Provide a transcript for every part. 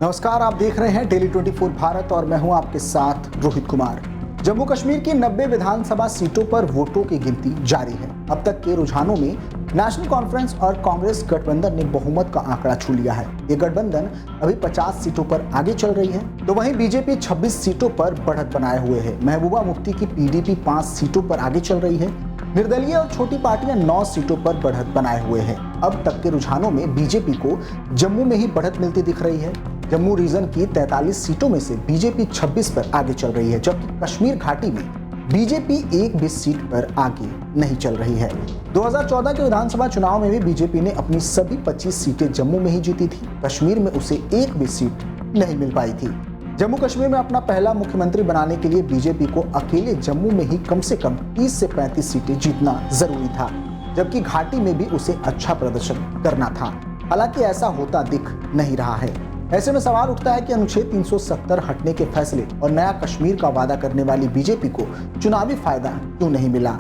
नमस्कार, आप देख रहे हैं डेली 24 भारत और मैं हूं आपके साथ रोहित कुमार। जम्मू कश्मीर की 90 विधानसभा सीटों पर वोटों की गिनती जारी है। अब तक के रुझानों में नेशनल कॉन्फ्रेंस और कांग्रेस गठबंधन ने बहुमत का आंकड़ा छू लिया है। ये गठबंधन अभी 50 सीटों पर आगे चल रही है, तो वहीं बीजेपी 26 सीटों पर बढ़त बनाए हुए है। महबूबा मुफ्ती की पीडीपी 5 सीटों पर आगे चल रही है। निर्दलीय और छोटी पार्टियां 9 सीटों पर बढ़त बनाए हुए हैं। अब तक के रुझानों में बीजेपी को जम्मू में ही बढ़त मिलती दिख रही है। जम्मू रीजन की 43 सीटों में से बीजेपी 26 पर आगे चल रही है, जबकि कश्मीर घाटी में बीजेपी एक भी सीट पर आगे नहीं चल रही है। 2014 के विधानसभा चुनाव में भी बीजेपी ने अपनी सभी 25 सीटें जम्मू में ही जीती थी। कश्मीर में उसे एक भी सीट नहीं मिल पाई थी। जम्मू कश्मीर में अपना पहला मुख्यमंत्री बनाने के लिए बीजेपी को अकेले जम्मू में ही कम से कम 30 से 35 सीटें जीतना जरूरी था, जबकि घाटी में भी उसे अच्छा प्रदर्शन करना था। हालांकि ऐसा होता दिख नहीं रहा है। ऐसे में सवाल उठता है कि अनुच्छेद 370 हटने के फैसले और नया कश्मीर का वादा करने वाली बीजेपी को चुनावी फायदा क्यों नहीं मिला।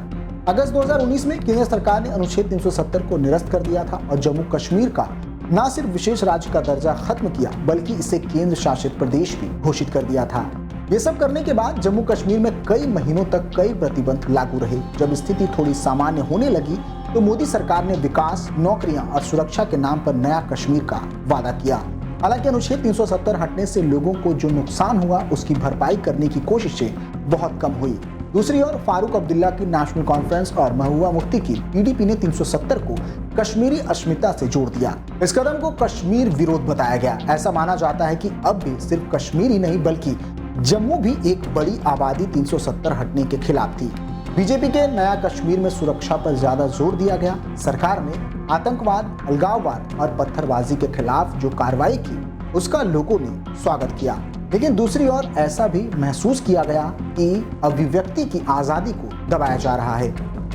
अगस्त 2019 में केंद्र सरकार ने अनुच्छेद 370 को निरस्त कर दिया था और जम्मू कश्मीर का न सिर्फ विशेष राज्य का दर्जा खत्म किया, बल्कि इसे केंद्र शासित प्रदेश भी घोषित कर दिया था। ये सब करने के बाद जम्मू कश्मीर में कई महीनों तक कई प्रतिबंध लागू रहे। जब स्थिति थोड़ी सामान्य होने लगी तो मोदी सरकार ने विकास, नौकरियां और सुरक्षा के नाम पर नया कश्मीर का वादा किया। हालांकि अनुच्छेद 370 हटने से लोगों को जो नुकसान हुआ उसकी भरपाई करने की कोशिशें बहुत कम हुई। दूसरी ओर फारूक अब्दुल्ला की नेशनल कॉन्फ्रेंस और महबूबा मुफ्ती की पीडीपी ने 370 को कश्मीरी अस्मिता से जोड़ दिया। इस कदम को कश्मीर विरोध बताया गया। ऐसा माना जाता है कि अब भी सिर्फ कश्मीर ही नहीं बल्कि जम्मू भी एक बड़ी आबादी 370 हटने के खिलाफ थी। बीजेपी के नया कश्मीर में सुरक्षा पर ज्यादा जोर दिया गया। सरकार ने आतंकवाद, अलगाववाद और पत्थरबाजी के खिलाफ जो कार्रवाई की उसका लोगों ने स्वागत किया। लेकिन दूसरी ओर ऐसा भी महसूस किया गया कि अभिव्यक्ति की आजादी को दबाया जा रहा है।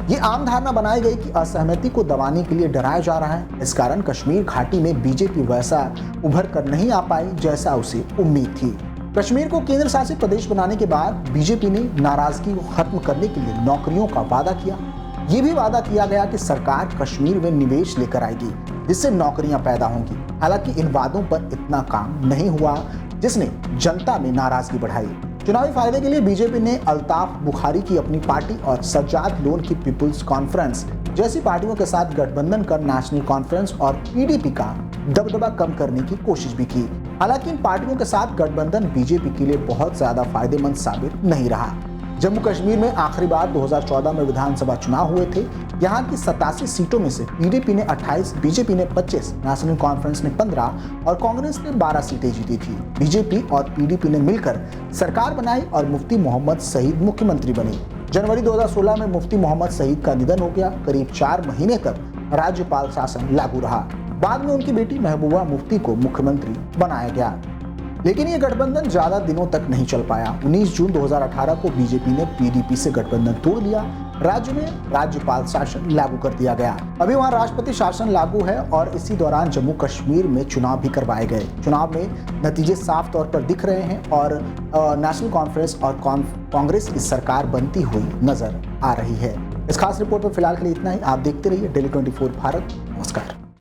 ये आम धारणा बनाई गई कि असहमति को दबाने के लिए डराया जा रहा है। इस कारण कश्मीर घाटी में बीजेपी वैसा उभर कर नहीं आ पाई जैसा उसे उम्मीद थी। कश्मीर को केंद्र शासित प्रदेश बनाने के बाद बीजेपी ने नाराजगी को खत्म करने के लिए नौकरियों का वादा किया। ये भी वादा किया गया कि सरकार कश्मीर में निवेश लेकर आएगी, जिससे नौकरियां पैदा होंगी। हालांकि इन वादों पर इतना काम नहीं हुआ, जिसने जनता में नाराजगी बढ़ाई। चुनावी फायदे के लिए बीजेपी ने अल्ताफ बुखारी की अपनी पार्टी और सज्जाद लोन की पीपुल्स कॉन्फ्रेंस जैसी पार्टियों के साथ गठबंधन कर नेशनल कॉन्फ्रेंस और पीडीपी का दबदबा कम करने की कोशिश भी की। हालांकि इन पार्टियों के साथ गठबंधन बीजेपी के लिए बहुत ज्यादा फायदेमंद साबित नहीं रहा। जम्मू कश्मीर में आखिरी बार 2014 में विधानसभा चुनाव हुए थे। यहाँ की 87 सीटों में से पीडीपी ने 28, बीजेपी ने 25, नेशनल कॉन्फ्रेंस ने 15 और कांग्रेस ने 12 सीटें जीती थी। बीजेपी और पीडीपी ने मिलकर सरकार बनाई और मुफ्ती मोहम्मद सईद मुख्यमंत्री बने। जनवरी 2016 में मुफ्ती मोहम्मद सईद का निधन हो गया। करीब 4 महीने तक राज्यपाल शासन लागू रहा। बाद में उनकी बेटी महबूबा मुफ्ती को मुख्यमंत्री बनाया गया। लेकिन ये गठबंधन ज्यादा दिनों तक नहीं चल पाया। 19 जून 2018 को बीजेपी ने पीडीपी से गठबंधन तोड़ लिया। राज्य में राज्यपाल शासन लागू कर दिया गया। अभी वहां राष्ट्रपति शासन लागू है और इसी दौरान जम्मू कश्मीर में चुनाव भी करवाए गए। चुनाव में नतीजे साफ तौर पर दिख रहे हैं और नेशनल कॉन्फ्रेंस और कांग्रेस की सरकार बनती हुई नजर आ रही है। इस खास रिपोर्ट पर फिलहाल के लिए इतना ही। आप देखते रहिए डेली 24 भारत। नमस्कार।